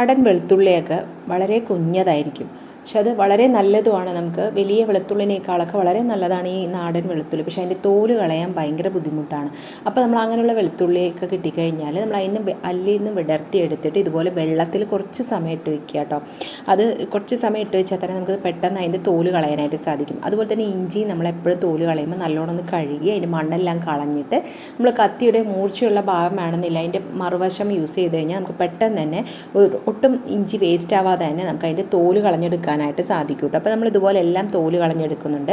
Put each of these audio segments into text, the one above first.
നാടൻ വെളുത്തുള്ളിയൊക്കെ വളരെ കുഞ്ഞതായിരിക്കും. പക്ഷെ അത് വളരെ നല്ലതുമാണ്. നമുക്ക് വലിയ വെളുത്തുള്ളിനേക്കാളൊക്കെ വളരെ നല്ലതാണ് ഈ നാടൻ വെളുത്തുള്ളി. പക്ഷേ അതിൻ്റെ തോല് കളയാൻ ഭയങ്കര ബുദ്ധിമുട്ടാണ്. അപ്പോൾ നമ്മൾ അങ്ങനെയുള്ള വെളുത്തുള്ളിയൊക്കെ കിട്ടിക്കഴിഞ്ഞാൽ നമ്മൾ അതിന് അല്ലിൽ നിന്ന് വിടർത്തി എടുത്തിട്ട് ഇതുപോലെ വെള്ളത്തിൽ കുറച്ച് സമയം ഇട്ട് വെക്കുക കേട്ടോ. അത് കുറച്ച് സമയം ഇട്ട് വെച്ചാൽ തന്നെ നമുക്ക് പെട്ടെന്ന് അതിൻ്റെ തോല് കളയാനായിട്ട് സാധിക്കും. അതുപോലെ തന്നെ ഇഞ്ചി നമ്മളെപ്പോഴും തോല് കളയുമ്പോൾ നല്ലോണം ഒന്ന് കഴുകി അതിൻ്റെ മണ്ണെല്ലാം കളഞ്ഞിട്ട് നമ്മൾ കത്തിയുടെ മൂർച്ചയുള്ള ഭാഗം വേണമെന്നില്ല, അതിൻ്റെ മറുവശം യൂസ് ചെയ്ത് കഴിഞ്ഞാൽ നമുക്ക് പെട്ടെന്ന് തന്നെ ഒട്ടും ഇഞ്ചി വേസ്റ്റ് ആവാതെ തന്നെ നമുക്ക് അതിൻ്റെ തോല് കളഞ്ഞെടുക്കാനായിട്ട് സാധിക്കും കേട്ടോ. അപ്പോൾ നമ്മൾ ഇതുപോലെ എല്ലാം തോല് കളഞ്ഞെടുക്കുന്നുണ്ട്.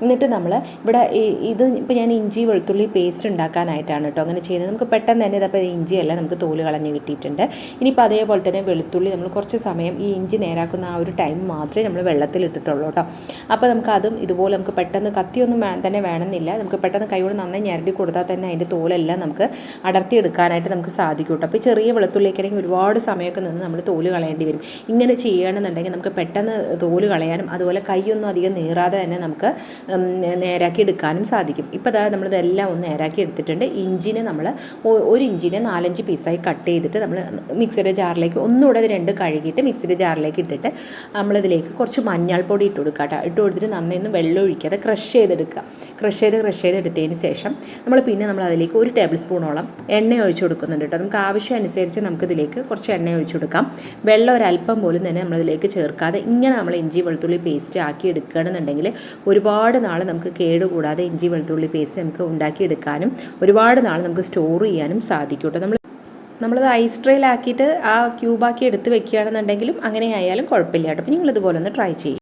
എന്നിട്ട് നമ്മൾ ഇവിടെ ഇത് ഇപ്പോൾ ഞാൻ ഇഞ്ചി വെളുത്തുള്ളി പേസ്റ്റ് ഉണ്ടാക്കാനായിട്ടാണ് കേട്ടോ അങ്ങനെ ചെയ്യുന്നത്. നമുക്ക് പെട്ടെന്ന് തന്നെ ഇതപ്പോൾ ഇഞ്ചിയെല്ലാം നമുക്ക് തോല് കളഞ്ഞ് കിട്ടിയിട്ടുണ്ട്. ഇനിയിപ്പോൾ അതേപോലെ തന്നെ വെളുത്തുള്ളി നമ്മൾ കുറച്ച് സമയം ഈ ഇഞ്ചി നേരാക്കുന്ന ആ ഒരു ടൈം മാത്രമേ നമ്മൾ വെള്ളത്തിലിട്ടിട്ടുള്ളൂ കേട്ടോ. അപ്പോൾ നമുക്ക് അതും ഇതുപോലെ നമുക്ക് പെട്ടെന്ന് കത്തിയൊന്നും തന്നെ വേണമെന്നില്ല, നമുക്ക് പെട്ടെന്ന് കൈകൊണ്ട് നന്നായി ഞരടി കൊടുത്താൽ തന്നെ അതിൻ്റെ തോലെല്ലാം നമുക്ക് അടർത്തിയെടുക്കാനായിട്ട് നമുക്ക് സാധിക്കും കേട്ടോ. അപ്പോൾ ചെറിയ വെളുത്തുള്ളിക്കാണെങ്കിൽ ഒരുപാട് സമയമൊക്കെ നിന്ന് നമ്മൾ തോല് കളയേണ്ടി വരും. ഇങ്ങനെ ചെയ്യുകയാണെന്നുണ്ടെങ്കിൽ നമുക്ക് പെട്ടെന്ന് തോല് കളയാനും അതുപോലെ കൈയൊന്നും അധികം നീറാതെ തന്നെ നമുക്ക് നേരാക്കി എടുക്കാനും സാധിക്കും. ഇപ്പോൾ അതാ നമ്മളിതെല്ലാം ഒന്ന് നേരാക്കി എടുത്തിട്ടുണ്ട്. ഇഞ്ചിനെ നമ്മൾ ഒരു ഇഞ്ചിനെ 4-5 പീസായി കട്ട് ചെയ്തിട്ട് നമ്മൾ മിക്സിയുടെ ജാറിലേക്ക് ഒന്നുകൂടെ അത് രണ്ട് കഴുകിയിട്ട് മിക്സിയുടെ ജാറിലേക്ക് ഇട്ടിട്ട് നമ്മളിതിലേക്ക് കുറച്ച് മഞ്ഞൾപ്പൊടി ഇട്ട് കൊടുക്കുക കേട്ടോ. ഇട്ട് കൊടുത്തിട്ട് നന്നായി ഒന്ന് വെള്ളം ഒഴിക്കാതെ ക്രഷ് ചെയ്തെടുക്കുക. ക്രഷ് ചെയ്ത് എടുത്തതിന് ശേഷം നമ്മൾ അതിലേക്ക് 1 ടേബിൾ സ്പൂണോളം എണ്ണ ഒഴിച്ച് കൊടുക്കുന്നുണ്ട് കേട്ടോ. നമുക്ക് ആവശ്യം അനുസരിച്ച് നമുക്കിതിലേക്ക് കുറച്ച് എണ്ണ ഒഴിച്ച് കൊടുക്കാം. വെള്ളം ഒരല്പം പോലും തന്നെ നമ്മളിതിലേക്ക് ചേർക്കാതെ ഇങ്ങനെ നമ്മൾ ഇഞ്ചി വെളുത്തുള്ളി പേസ്റ്റ് ആക്കി എടുക്കുകയാണെന്നുണ്ടെങ്കിൽ ഒരുപാട് നാൾ നമുക്ക് കേടുകൂടാതെ ഇഞ്ചി വെളുത്തുള്ളി പേസ്റ്റ് നമുക്ക് ഉണ്ടാക്കിയെടുക്കാനും ഒരുപാട് നാൾ നമുക്ക് സ്റ്റോർ ചെയ്യാനും സാധിക്കും കേട്ടോ. നമ്മളത് ഐസ് ട്രേയിലാക്കിയിട്ട് ആ ക്യൂബാക്കി എടുത്ത് വെക്കുകയാണെന്നുണ്ടെങ്കിലും അങ്ങനെ ആയാലും കുഴപ്പമില്ല കേട്ടോ. അപ്പോൾ നിങ്ങളിതുപോലെ ഒന്ന് ട്രൈ ചെയ്യും.